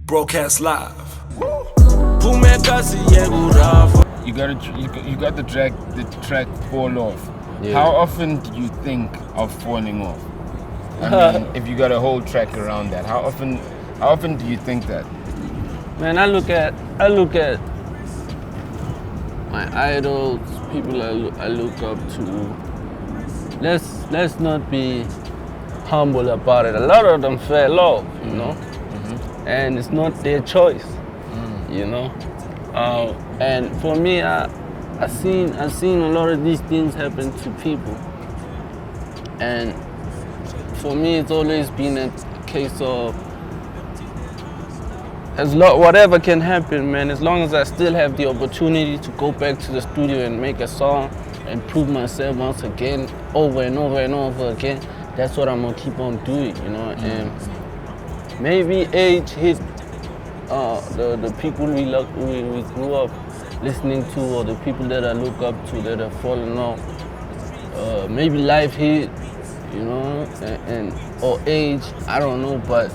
Broadcast live. You got the track Fall Off. Yeah. How often do you think of falling off? I mean, if you got a whole track around that, how often do you think that? Man, I look at my idols, people I look up to. Let's not be humble about it. A lot of them fell off, you know, and it's not their choice, you know. And for me, I seen a lot of these things happen to people, and for me, it's always been a case of whatever can happen, man. As long as I still have the opportunity to go back to the studio and make a song and prove myself once again, over and over and over again, that's what I'm gonna keep on doing, you know. And maybe age hit the people we grew up listening to, or the people that I look up to that have fallen off. Maybe life hit, you know, and or age, I don't know, but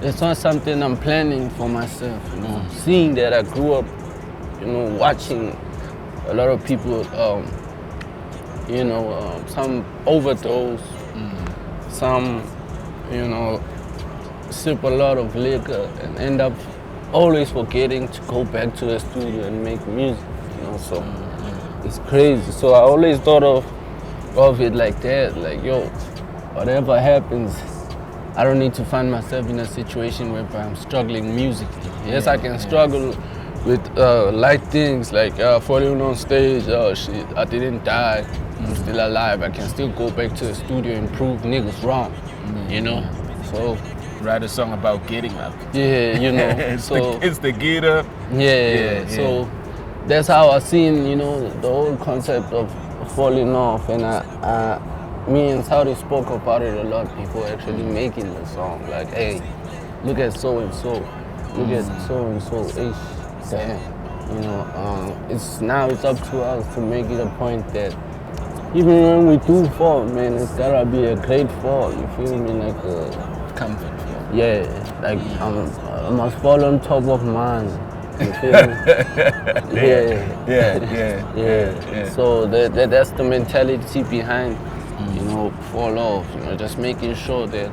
it's not something I'm planning for myself, you know. Seeing that I grew up, you know, watching a lot of people, you know, some overdose, some, you know, sip a lot of liquor and end up always forgetting to go back to the studio and make music, you know. So it's crazy. So I always thought of it like that, like, yo, whatever happens, I don't need to find myself in a situation where I'm struggling musically. Yes, I can struggle with light things like falling on stage, oh shit, I didn't die, I'm still alive. I can still go back to the studio and prove niggas wrong, you know? So Write a song about getting up. yeah, you know, it's the get up. Yeah. So that's how I seen, you know, the whole concept of falling off, and me and Saudi spoke about it a lot before actually making the song. Like, hey, look at so and so, look at so and so. Damn, you know. It's up to us to make it a point that even when we do fall, man, it's gotta be a great fall. You feel me? Like a comfort. yeah, like I must fall on top of mine. You feel me? Yeah. So that's the mentality behind, you know, fall off. You know, just making sure that,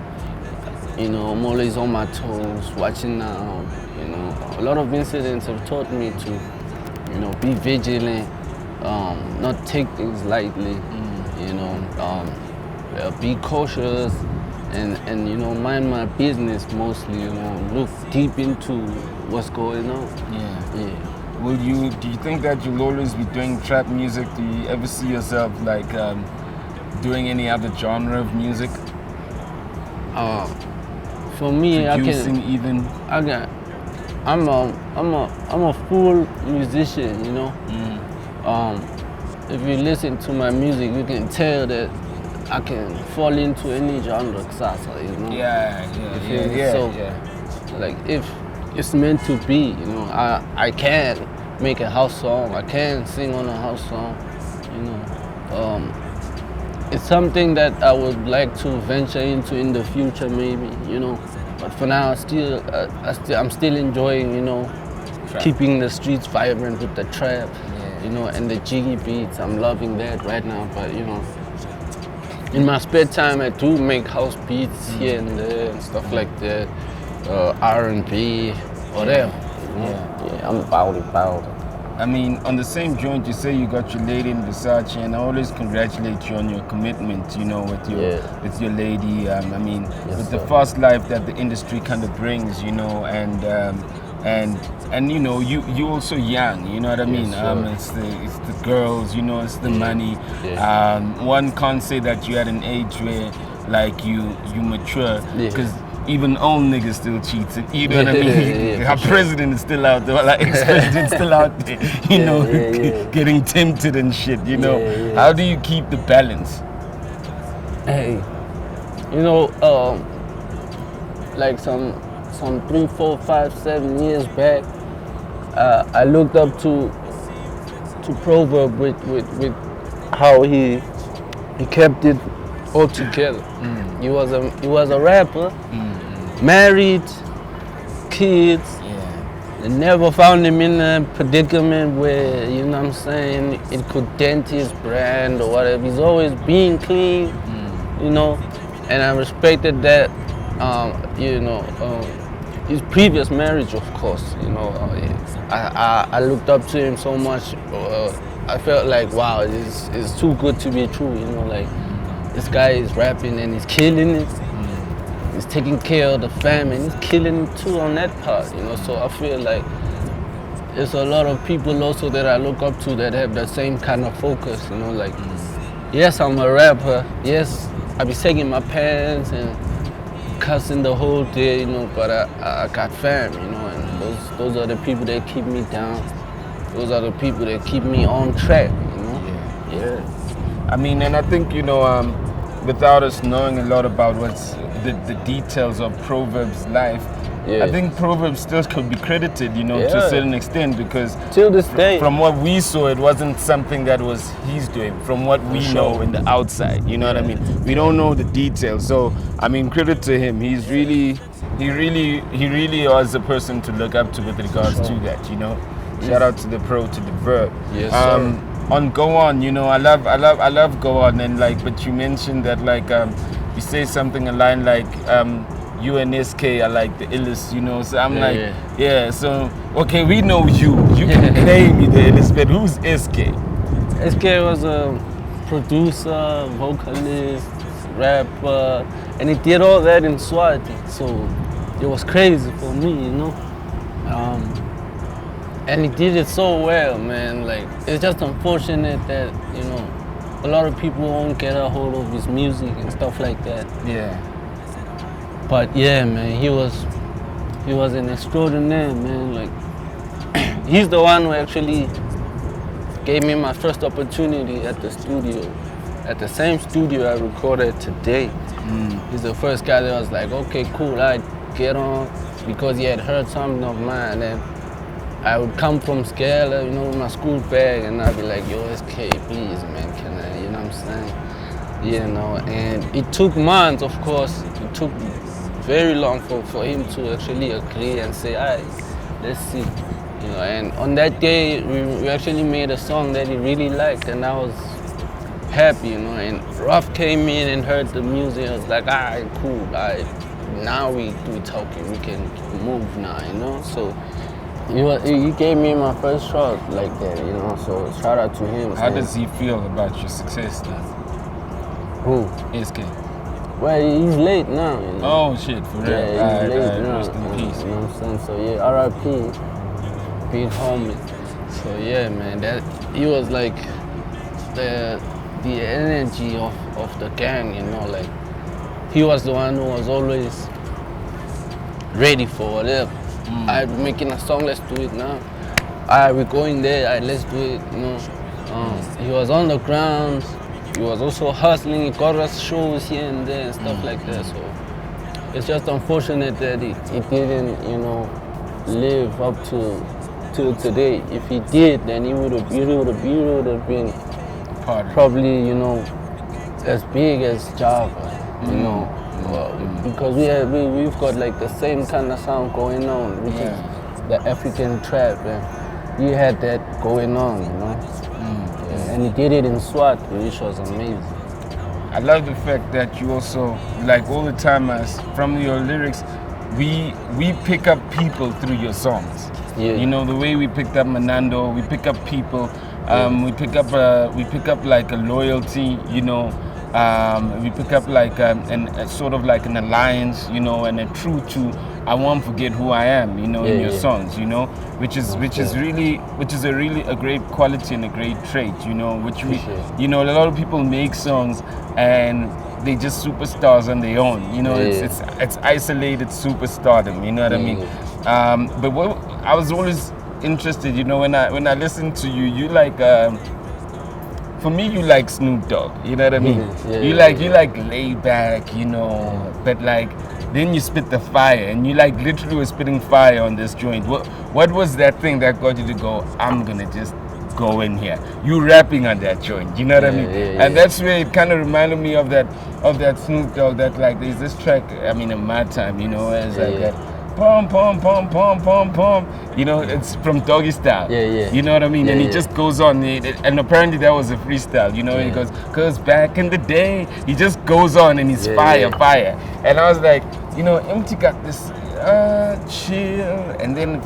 you know, I'm always on my toes, watching out. You know, a lot of incidents have taught me to, you know, be vigilant, not take things lightly. You know, be cautious. And you know, mind my business mostly, you know, look deep into what's going on. Yeah. Do you think that you'll always be doing trap music? Do you ever see yourself like doing any other genre of music? For me, producing even? I'm a full musician, you know. If you listen to my music, you can tell that I can fall into any genre, you know. So, like, if it's meant to be, you know, I can make a house song, I can sing on a house song, you know. It's something that I would like to venture into in the future, maybe, you know. But for now, I'm still enjoying, you know, keeping the streets vibrant with the trap, you know, and the jiggy beats. I'm loving that right now, but you know. In my spare time, I do make house beats here and there and stuff like that, R&B, whatever. Yeah, I'm about it. I mean, on the same joint, you say you got your lady in Versace, and I always congratulate you on your commitment, you know, with your lady. I mean, with the fast life that the industry kind of brings, you know, and you know, you also young, you know what I mean? It's the girls, you know, it's the money. One can't say that you're at an age where like you mature, because even old niggas still cheating, you know what I mean? Our president is still out there, like ex-president's still out there, you know, getting tempted and shit, you know. How do you keep the balance? Hey, you know, like some 3, 4, 5, 7 years back, I looked up to Proverb with how he kept it all together. He was a rapper, married, kids. They never found him in a predicament where, you know what I'm saying, it could dent his brand or whatever. He's always been clean, you know, and I respected that, you know, his previous marriage, of course, you know. I looked up to him so much. I felt like, wow, it's too good to be true, you know, like, this guy is rapping and he's killing it. He's taking care of the family, and he's killing it too on that part, you know. So I feel like there's a lot of people also that I look up to that have the same kind of focus, you know. Like, yes, I'm a rapper. Yes, I be taking my pants and cussing the whole day, you know. But I got fam, you know, and those are the people that keep me down. Those are the people that keep me on track, you know. Yeah. I mean, and I think, you know, without us knowing a lot about what's the details of Proverb's life, I think Proverbs still could be credited, you know, to a certain extent, because till this day, from what we saw, it wasn't something that was he's doing. From what we know in the outside, you know what I mean? We don't know the details. So I mean, credit to him. He really was a person to look up to with regards to that, you know. Shout out to the pro, to the verb. Yes, sir. On Go On, you know, I love Go On, and like, but you mentioned that like you say something a line like you and SK are like the illest, you know. So I'm so okay, we know you can claim you the illest, but who's SK? SK was a producer, vocalist, rapper, and he did all that in Swati, so it was crazy for me, you know. And he did it so well, man. Like, it's just unfortunate that, you know, a lot of people won't get a hold of his music and stuff like that. Yeah. But yeah, man, he was an extraordinaire, man. Like, he's the one who actually gave me my first opportunity at the studio, at the same studio I recorded today. He's the first guy that was like, okay, cool, I'd get on, because he had heard something of mine. And I would come from Scala, you know, with my school bag, and I'd be like, yo, SK, please, man, can I, you know what I'm saying? You know, and it took months, of course. It took very long for him to actually agree and say, all right, let's see. You know, and on that day, we actually made a song that he really liked, and I was happy, you know. And Ruff came in and heard the music, and was like, all right, cool, all right, now we talking, we can move now, you know. So he gave me my first shot like that, you know, so shout out to him. How does he feel about your success now? Who? SK. Well, he's late now, you know. Oh shit, for real? Yeah, he's late now. Rest in peace. You know what I'm saying? So yeah, R.I.P. Big homie. So yeah, man, that he was like the energy of the gang, you know, like he was the one who was always ready for whatever. Alright, we're making a song, let's do it now. Alright, we're going there, alright, let's do it, you know. He was on the ground, he was also hustling, he got us shows here and there and stuff like that. So it's just unfortunate that he didn't, you know, live up to today. If he did, then he would have been probably, you know, as big as Java, you know. Because we've got like the same kind of sound going on, which is the African trap, and he had that going on, you know. And he did it in Swat, which was amazing. I love the fact that you also, like all the time, as from your lyrics, we pick up people through your songs. Yeah. You know, the way we picked up Manando, we pick up people, we pick up like a loyalty, you know. We pick up like a sort of like an alliance, you know, and a true to I won't forget who I am, you know, in your songs, you know, which is a really great quality and a great trait, you know, which we, you know, a lot of people make songs and they just superstars on their own, you know, it's isolated superstardom, you know what I mean? But what I was always interested, you know, when I listen to you, you like. For me, you like Snoop Dogg, you know what I mean? You like lay back, you know, but like then you spit the fire, and you like literally were spitting fire on this joint. What was that thing that got you to go, I'm gonna just go in here? You rapping on that joint, you know what I mean? And that's where it kind of reminded me of that Snoop Dogg, that like there's this track, I mean in my time, you know, as like pom pom pom pom pom pom. You know, it's from Doggy Style. Yeah. You know what I mean? Yeah, And he yeah. just goes on, and apparently that was a freestyle. You know, he goes, "Cause back in the day," he just goes on and he's fire. And I was like, you know, Emtee got this chill, and then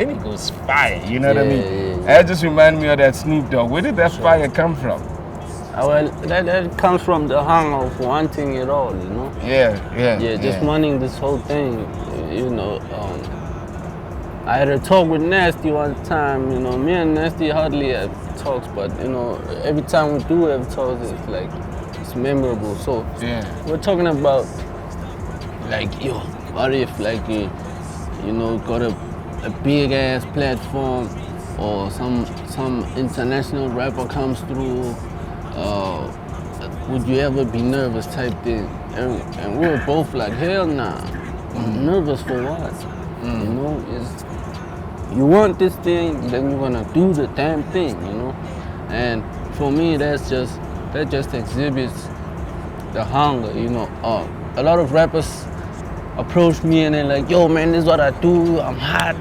he goes fire. You know what I mean? That just reminded me of that Snoop Dogg. Where did that fire come from? Well, that comes from the hunger of wanting it all, you know? Yeah, just wanting this whole thing, you know. I had a talk with Nasty one time, you know. Me and Nasty hardly have talks, but, you know, every time we do have talks, it's like, it's memorable. So, we're talking about, like, yo, what if, like, you know, got a big ass platform, or some international rapper comes through, would you ever be nervous type thing? And we were both like, hell nah. Nervous for what? You know, you want this thing, then you're gonna do the damn thing, you know? And for me, that just exhibits the hunger, you know. A lot of rappers approach me and they're like, yo man, this is what I do, I'm hot,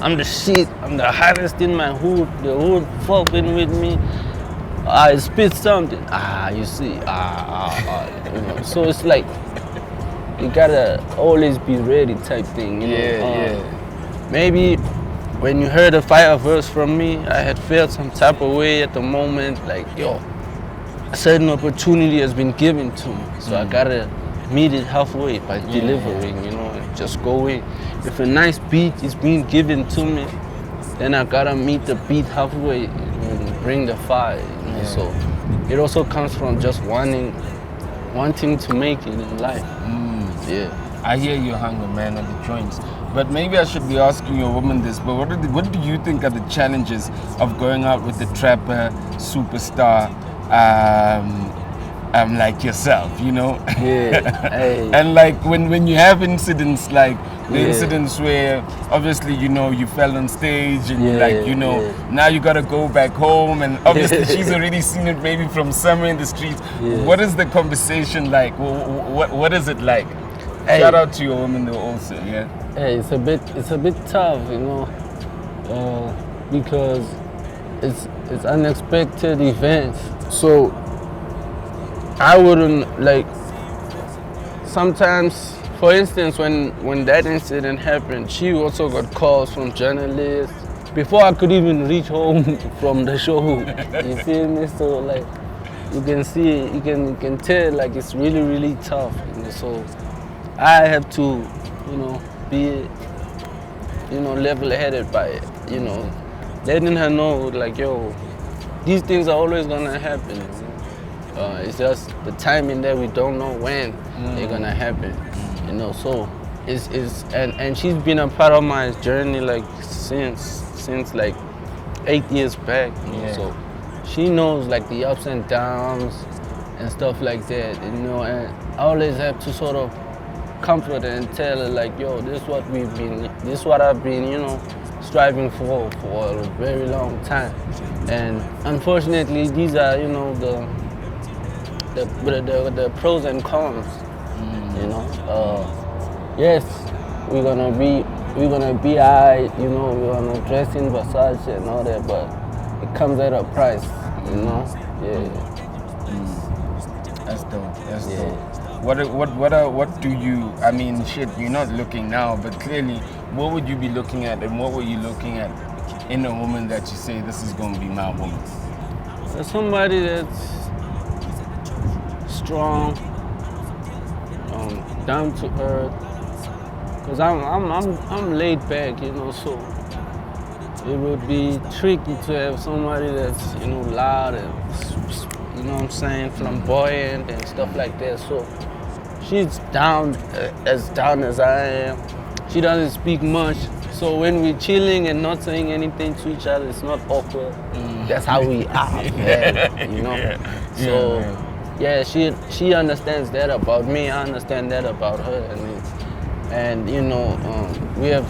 I'm the shit, I'm the hottest in my hood, the hood fucking with me. I spit something, you see, you know. So it's like, you gotta always be ready type thing, you know. Maybe when you heard a fire verse from me, I had felt some type of way at the moment, like, yo, a certain opportunity has been given to me, so I gotta meet it halfway by delivering, you know, and just go in. If a nice beat is being given to me, then I gotta meet the beat halfway and bring the fire, you know. So it also comes from just wanting to make it in life. I hear your hunger, man, on the joints. But maybe I should be asking your woman this, but what do you think are the challenges of going out with a trapper, superstar, like yourself, you know? And like when you have incidents like the incidents where obviously, you know, you fell on stage and like, you know, now you gotta go back home, and obviously she's already seen it maybe from somewhere in the streets. What is the conversation like? What is it like? Shout out to your woman though also, Hey, it's a bit tough, you know, because it's unexpected events. So I wouldn't, like, sometimes, for instance, when that incident happened, she also got calls from journalists before I could even reach home from the show. You feel me? So like, you can see, you can tell, like, it's really, really tough, you know. So I have to, you know, be, you know, level-headed by it, you know, letting her know, like, yo, these things are always gonna happen. You know? It's just the timing that we don't know when they're gonna happen, you know. So and she's been a part of my journey, like, since like 8 years back, you know. So she knows, like, the ups and downs and stuff like that, you know. And I always have to sort of comfort her and tell her, like, yo, this is what I've been, you know, striving for a very long time. And unfortunately, these are, you know, the pros and cons, you know. Yes, we're gonna be alright, you know, we're gonna dress in Versace and all that, but it comes at a price, you know. That's dope. That's dope. What do you, I mean, shit, you're not looking now, but clearly, what would you be looking at, and what were you looking at in a woman that you say, this is gonna be my woman? Somebody that's strong, down to earth, cause I'm laid back, you know. So it would be tricky to have somebody that's, you know, loud and, you know what I'm saying, flamboyant and stuff like that. So she's down as I am. She doesn't speak much. So when we're chilling and not saying anything to each other, it's not awkward. That's how we are, man, you know. So yeah, she understands that about me. I understand that about her, and you know, we have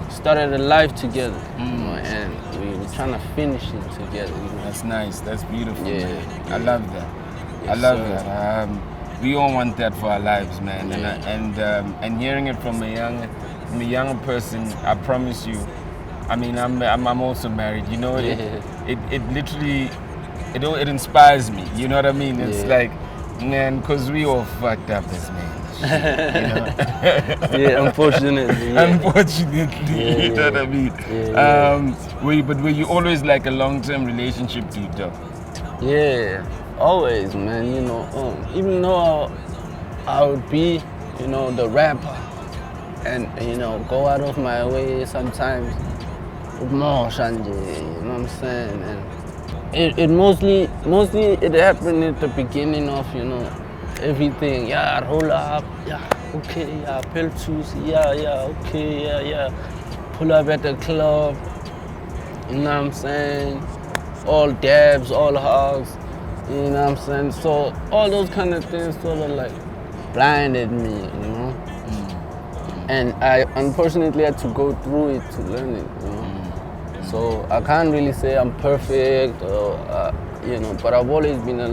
started a life together, you know, and we're trying to finish it together. You know? That's nice. That's beautiful. Yeah, man. I love that. I love that. We all want that for our lives, man. And hearing it from a I'm a young person. I promise you. I mean, I'm also married. You know, it literally, it inspires me. You know what I mean? It's like, man, because we all fucked up as men. You know? Yeah, unfortunately. Yeah. Unfortunately, you know what I mean? But were you always like a long-term relationship dude, though? Yeah, always, man. You know, even though I would be, you know, the rapper, and you know, go out of my way sometimes. More Shanje, you know what I'm saying? And it mostly it happened at the beginning of, you know, everything. Yeah, roll up, yeah, okay, yeah, peltus, yeah, okay, yeah. Pull up at the club, you know what I'm saying? All dabs, all hugs, you know what I'm saying? So all those kind of things sort of like blinded me, you know? And I unfortunately had to go through it to learn it, you know? So I can't really say I'm perfect, or, you know, but I've always been a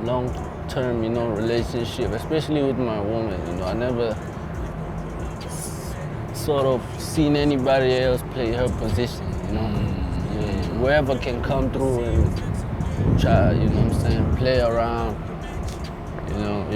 long-term, you know, relationship, especially with my woman. You know, I never sort of seen anybody else play her position. You know, whoever can come through and try, you know what I'm saying, play around. You know,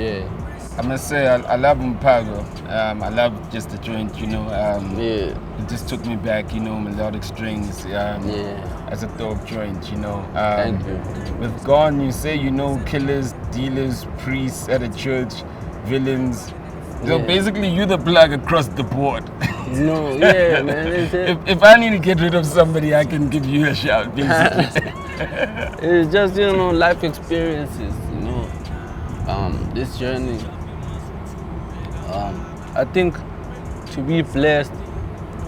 I must say, I love Mpago. I love just the joint, you know. It just took me back, you know, melodic strings. As a dope joint, you know. Thank you. With Gone, you say, you know, killers, dealers, priests at a church, villains. So basically, you're the plug across the board. No, yeah, man. If I need to get rid of somebody, I can give you a shout, basically. It's just, you know, life experiences, you know. This journey. I think to be blessed,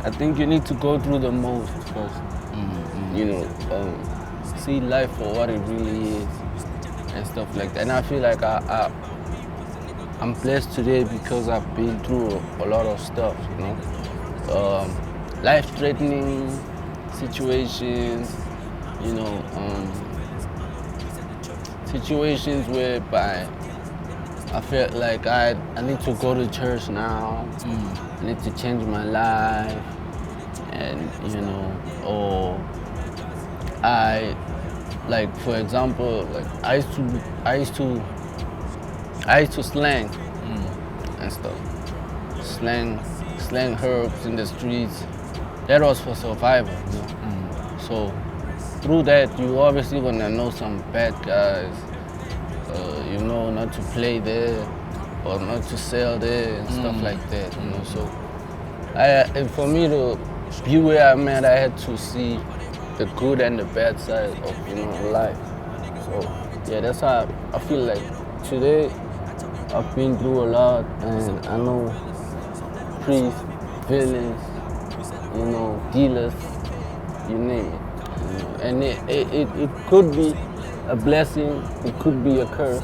I think you need to go through the most first. You know, see life for what it really is and stuff like that. And I feel like I'm blessed today because I've been through a lot of stuff, you know. Life-threatening situations, you know, situations whereby I felt like I need to go to church now. I need to change my life, and you know, or like for example, like I used to slang and stuff, slang herbs in the streets. That was for survival, you know. So through that, you obviously gonna know some bad guys. You know, not to play there or not to sell there and stuff like that, you know. So and for me to be where I'm at, I had to see the good and the bad side of, you know, life. So yeah, that's how I feel like today I've been through a lot, and I know priests, villains, you know, dealers, you name it. You know. And it could be a blessing, it could be a curse.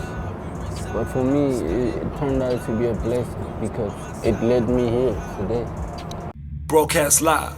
But for me, it turned out to be a blessing because it led me here today. Broadcast live